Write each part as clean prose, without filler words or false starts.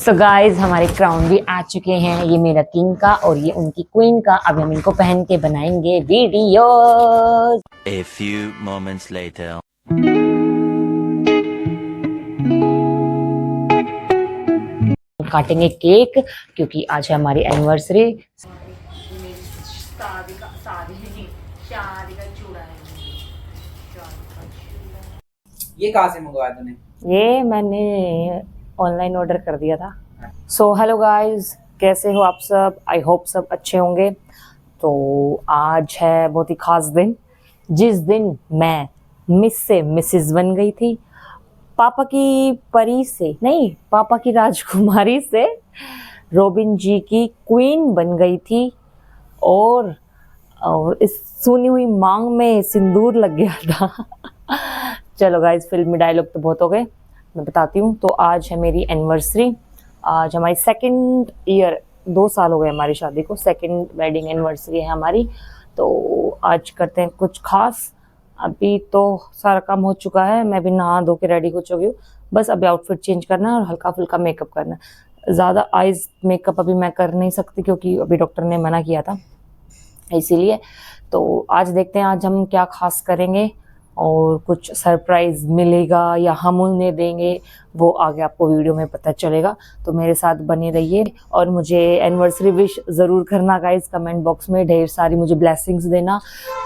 So guys हमारे crown भी आ चुके हैं। ये मेरा किंग का और ये उनकी क्वीन का। अब हम इनको पहन के बनाएंगे video. A few moments later. काटेंगे केक क्योंकि आज है हमारी एनिवर्सरी। ये कहाँ से मंगवाया तूने? ये मैंने ऑनलाइन ऑर्डर कर दिया था। सो हेलो गाइज, कैसे हो आप सब? आई होप सब अच्छे होंगे। तो आज है बहुत ही खास दिन, जिस दिन मैं मिस से मिसेस बन गई थी। पापा की परी से नहीं, पापा की राजकुमारी से रॉबिन जी की क्वीन बन गई थी। और इस सुनी हुई मांग में सिंदूर लग गया था। चलो गाइस, फिल्मी डायलॉग तो बहुत हो गए, मैं बताती हूँ। तो आज है मेरी एनिवर्सरी। आज हमारी सेकंड ईयर, 2 साल हो गए हमारी शादी को, सेकंड वेडिंग एनिवर्सरी है हमारी। तो आज करते हैं कुछ खास। अभी तो सारा काम हो चुका है, मैं भी नहा धो के रेडी हो चुकी हूँ। बस अभी आउटफिट चेंज करना है और हल्का फुल्का मेकअप करना है। ज़्यादा आइज मेकअप अभी मैं कर नहीं सकती क्योंकि अभी डॉक्टर ने मना किया था, इसीलिए। तो आज देखते हैं आज हम क्या खास करेंगे और कुछ सरप्राइज मिलेगा या हम उन्हें देंगे, वो आगे आपको वीडियो में पता चलेगा। तो मेरे साथ बने रहिए और मुझे एनिवर्सरी विश ज़रूर करना गाइज। कमेंट बॉक्स में ढेर सारी मुझे ब्लेसिंग्स देना,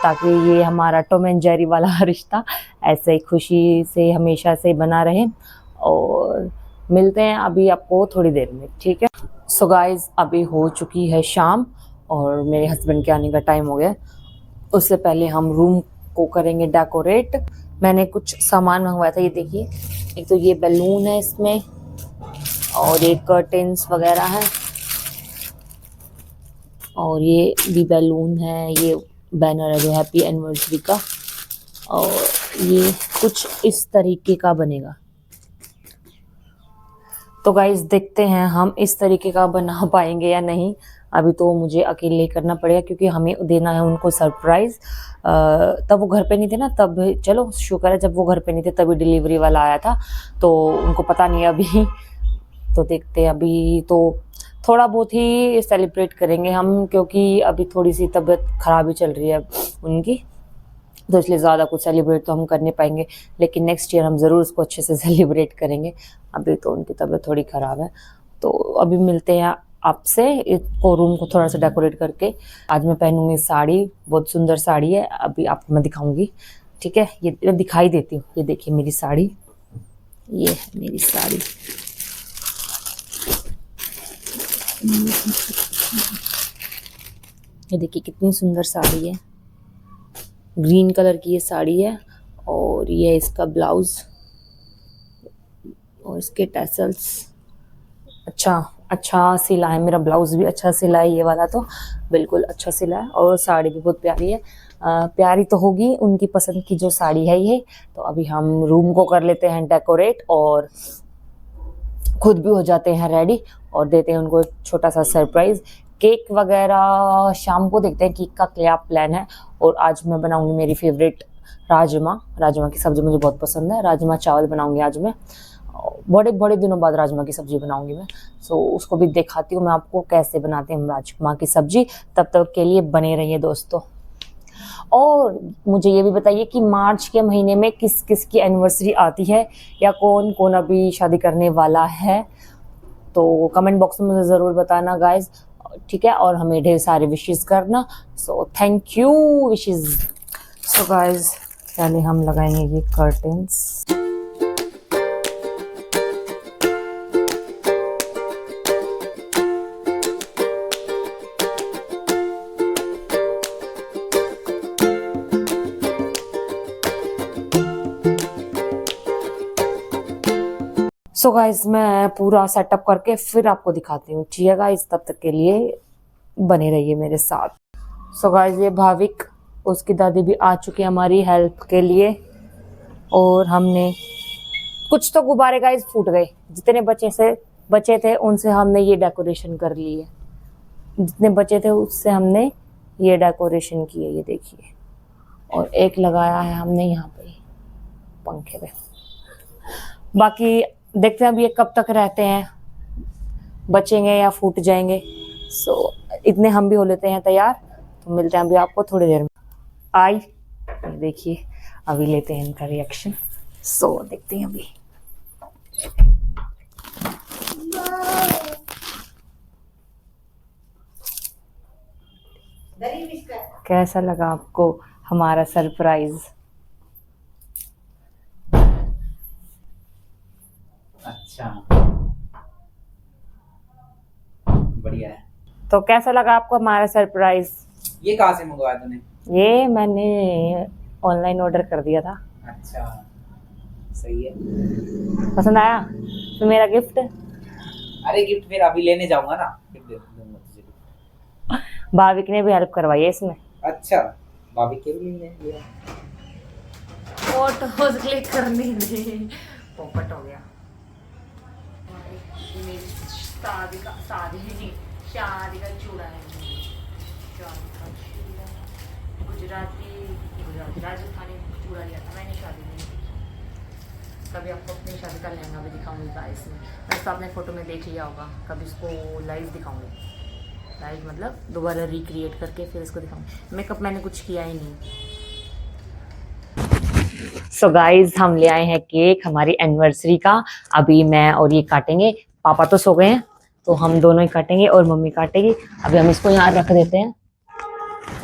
ताकि ये हमारा टॉम एंड जेरी वाला रिश्ता ऐसे ही खुशी से हमेशा से बना रहे। और मिलते हैं अभी आपको थोड़ी देर में, ठीक है? सो गाइज, अभी हो चुकी है शाम और मेरे हस्बैंड के आने का टाइम हो गया। उससे पहले हम रूम को करेंगे डेकोरेट। मैंने कुछ सामान मंगवाया था, ये देखिए। एक तो ये बैलून है इसमें, और ये कर्टेन्स वगैरह है, और ये भी बैलून है। ये बैनर है जो हैप्पी एनिवर्सरी का, और ये कुछ इस तरीके का बनेगा। तो गाइस देखते हैं हम इस तरीके का बना पाएंगे या नहीं। अभी तो मुझे अकेले करना पड़ेगा क्योंकि हमें देना है उनको सरप्राइज। तब वो घर पे नहीं थे ना, तब चलो शुक्र है जब वो घर पे नहीं थे तभी डिलीवरी वाला आया था, तो उनको पता नहीं है अभी। तो देखते हैं, अभी तो थोड़ा बहुत ही सेलिब्रेट करेंगे हम, क्योंकि अभी थोड़ी सी तबीयत खराब ही चल रही है उनकी, तो इसलिए ज़्यादा कुछ सेलिब्रेट तो हम कर नहीं पाएंगे। लेकिन नेक्स्ट ईयर हम ज़रूर उसको अच्छे से सेलिब्रेट करेंगे। अभी तो उनकी तबीयत थोड़ी ख़राब है। तो अभी मिलते हैं आपसे, इसको रूम को थोड़ा सा डेकोरेट करके। आज मैं पहनूंगी साड़ी, बहुत सुंदर साड़ी है, अभी आपको मैं दिखाऊंगी, ठीक है? ये दिखाई देती हूँ, ये देखिए मेरी साड़ी, ये है मेरी साड़ी। ये देखिए कितनी सुंदर साड़ी है, ग्रीन कलर की ये साड़ी है। और ये इसका ब्लाउज और इसके टैसल्स। अच्छा सिला है, मेरा ब्लाउज भी अच्छा सिला है, ये वाला तो बिल्कुल अच्छा सिला है। और साड़ी भी बहुत प्यारी है। प्यारी तो होगी, उनकी पसंद की जो साड़ी है ये। तो अभी हम रूम को कर लेते हैं डेकोरेट और खुद भी हो जाते हैं रेडी और देते हैं उनको एक छोटा सा सरप्राइज। केक वगैरह शाम को देखते हैं केक का क्या प्लान है। और आज मैं बनाऊंगी मेरी फेवरेट राजमा की सब्जी, मुझे बहुत पसंद है। राजमा चावल बनाऊंगी आज मैं, बड़े दिनों बाद राजमा की सब्जी बनाऊंगी मैं। सो उसको भी दिखाती हूँ मैं आपको कैसे बनाते हैं हम राजमा की सब्जी। तब तक के लिए बने रहिए दोस्तों। और मुझे ये भी बताइए कि मार्च के महीने में किस किस की एनिवर्सरी आती है, या कौन कौन अभी शादी करने वाला है। तो कमेंट बॉक्स में मुझे ज़रूर बताना गाइज, ठीक है? और हमें ढेर सारे विशेस करना। So thank you wishes. So guys, पहले हम लगाएंगे ये कर्टेन्स। सो गाइज, मैं पूरा सेटअप करके फिर आपको दिखाती हूँ, ठीक है गाइज? तब तक के लिए बने रहिए मेरे साथ। सो गाइज, ये भाविक, उसकी दादी भी आ चुकी है हमारी हेल्प के लिए। और हमने कुछ तो गुब्बारे गाइज फूट गए, जितने बचे थे उनसे हमने ये डेकोरेशन कर ली है। जितने बचे थे उससे हमने ये डेकोरेशन की है, ये देखिए। और एक लगाया है हमने यहाँ पे पंखे पे। बाकी देखते हैं अब ये कब तक रहते हैं। बचेंगे या फूट जाएंगे। सो इतने हम भी हो लेते हैं तैयार। तो मिलते हैं अभी आपको थोड़ी देर में। आई ये देखिए, अभी लेते हैं इनका रिएक्शन। सो देखते हैं अभी। कैसा लगा आपको हमारा सरप्राइज? अच्छा, बढ़िया है। तो कैसा लगा आपको हमारा सरप्राइज? ये कहाँ से मंगवाया तूने? ये मैंने ऑनलाइन ऑर्डर कर दिया था। अच्छा, सही है। पसंद आया? तो मेरा गिफ्ट? अरे गिफ्ट फिर अभी लेने जाऊंगा ना, फिर दे दूंगा तुझे। भाविक ने भी हेल्प करवाई है इसमें। अच्छा, भाभी के लिए ले लिया। फोटोज क्लिक करने दे। पोपट हो गया। शादी का चूड़ा है। शादी का चूड़ा गुजराती राजस्थानी चूड़ा लिया था मैंने शादी में। कभी आपको अपनी शादी का लहंगा भी दिखाऊंगी गाइस में। वैसे आपने फोटो में देख लिया होगा, कभी इसको लाइव दिखाऊंगी। लाइव मतलब दोबारा रिक्रिएट करके फिर इसको दिखाऊंगी। मेकअप मैंने कुछ किया ही नहीं। सो गाइज हम ले आए हैं केक हमारी एनिवर्सरी का। अभी मैं और ये काटेंगे। पापा तो सो गए हैं तो हम दोनों ही काटेंगे और मम्मी काटेगी। अभी हम इसको यहाँ रख देते हैं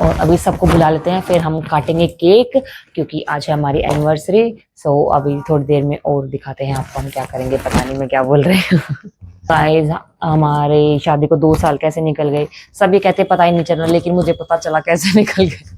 और अभी सबको बुला लेते हैं, फिर हम काटेंगे केक क्योंकि आज है हमारी एनिवर्सरी। सो अभी थोड़ी देर में और दिखाते हैं आपको हम क्या करेंगे। पता नहीं मैं क्या बोल रही हूँ। गाइस हमारे शादी को 2 साल कैसे निकल गए, सब ये कहते पता ही नहीं चल रहा, लेकिन मुझे पता चला कैसे निकल गए।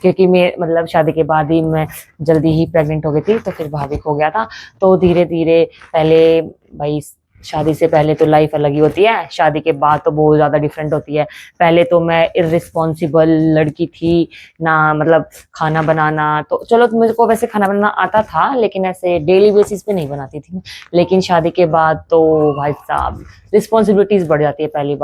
क्योंकि मैं मतलब शादी के बाद ही मैं जल्दी ही प्रेग्नेंट हो गई थी, तो फिर भाविक हो गया था। तो धीरे धीरे पहले भाई शादी से पहले तो लाइफ अलग ही होती है, शादी के बाद तो बहुत ज़्यादा डिफरेंट होती है। पहले तो मैं इररिस्पॉन्सिबल लड़की थी ना, मतलब खाना बनाना तो चलो तो मुझे को वैसे खाना बनाना आता था, लेकिन ऐसे डेली बेसिस पे नहीं बनाती थी। लेकिन शादी के बाद तो भाई साहब रिस्पॉन्सिबिलिटीज़ बढ़ जाती है। पहली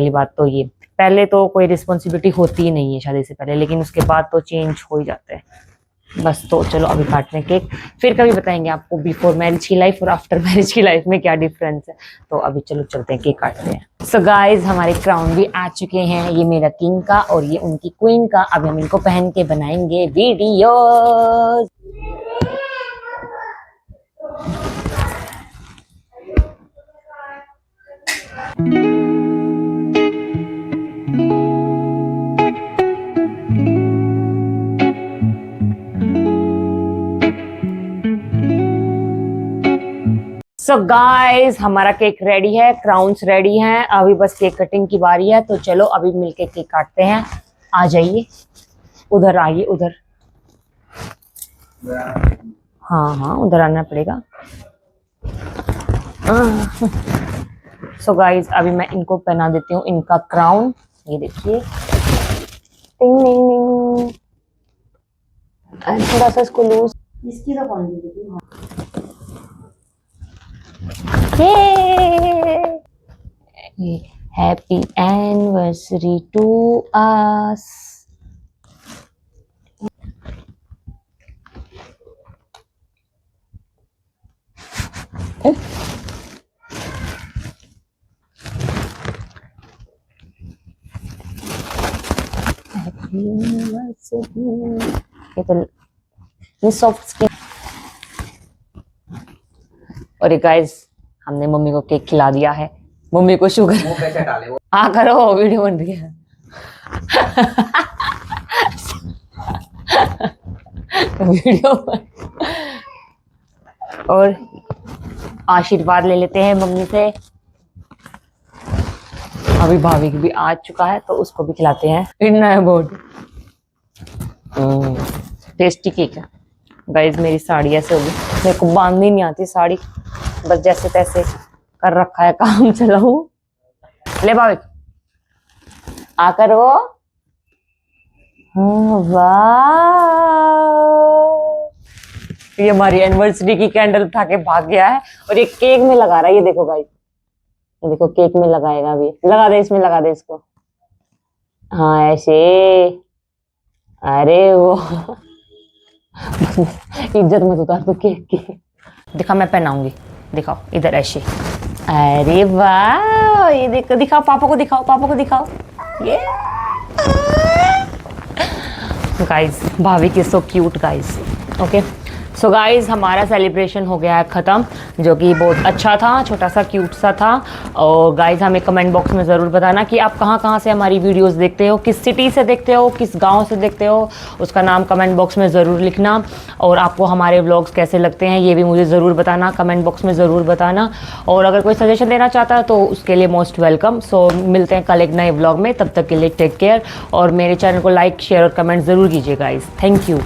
बात तो ये पहले तो कोई रिस्पॉन्सिबिलिटी होती ही नहीं है शादी से पहले, लेकिन उसके बाद तो चेंज हो ही जाता है बस। तो चलो अभी काटते हैं केक, फिर कभी बताएंगे आपको बिफोर मैरिज की लाइफ और आफ्टर मैरिज की लाइफ में क्या डिफरेंस है। तो अभी चलो चलते हैं केक काटते हैं। सो गाइज हमारे क्राउन भी आ चुके हैं, ये मेरा किंग का और ये उनकी क्वीन का। अभी हम इनको पहन के बनाएंगे वीडियो। सो गाइस हमारा केक रेडी है, क्राउन्स रेडी हैं, अभी बस केक कटिंग की बारी है। तो चलो अभी मिलके केक काटते हैं। आ जाइए, उधर आइए, उधर। हाँ हाँ उधर आना पड़ेगा। सो गाइस अभी मैं इनको पहना देती हूँ इनका क्राउन। ये देखिए, टिंग टिंग टिंग। थोड़ा सा इसको लूज, इसकी तो कौन दी। Happy anniversary to us. Happy anniversary. ये सॉफ्ट स्किन। और गाइस हमने मम्मी को केक खिला दिया है। मम्मी को शुगर मुंह पे से डाले वो। हाँ करो, वीडियो बन रही है। वीडियो और आशीर्वाद ले लेते हैं मम्मी से। अभी भाभी भी आ चुका है तो उसको भी खिलाते हैं। इतना है बहुत टेस्टी केक है। गाइस मेरी साड़ी ऐसे होगी, मेरे को बांधनी नहीं आती साड़ी, बस जैसे तैसे कर रखा है काम चलाऊं। ले भाभी आकर वो। वाह, ये हमारी एनिवर्सरी की कैंडल उठा के भाग गया है और ये केक में लगा रहा है। ये देखो गाइस, ये देखो केक में लगाएगा। अभी लगा दे, इसमें लगा दे इसको। हाँ ऐसे, अरे वो इज्जत मत उतार तो केक की। दिखा मैं पहनाऊंगी, दिखाओ इधर ऐसे। अरे वाह, ये देखो, दिखाओ पापा को, दिखाओ पापा को, दिखाओ ये guys, Bhavik is so cute guys. Okay so guys, हमारा सेलिब्रेशन हो गया है ख़त्म, जो कि बहुत अच्छा था, छोटा सा क्यूट सा था। और गाइस, हमें कमेंट बॉक्स में ज़रूर बताना कि आप कहाँ कहाँ से हमारी वीडियोस देखते हो, किस सिटी से देखते हो, किस गांव से देखते हो, उसका नाम कमेंट बॉक्स में ज़रूर लिखना। और आपको हमारे व्लॉग्स कैसे लगते हैं ये भी मुझे ज़रूर बताना, कमेंट बॉक्स में ज़रूर बताना। और अगर कोई सजेशन देना चाहता है तो उसके लिए मोस्ट वेलकम। सो मिलते हैं कल एक नए व्लॉग में, तब तक के लिए टेक केयर। और मेरे चैनल को लाइक, शेयर और कमेंट ज़रूर कीजिए गाइस। Thank you.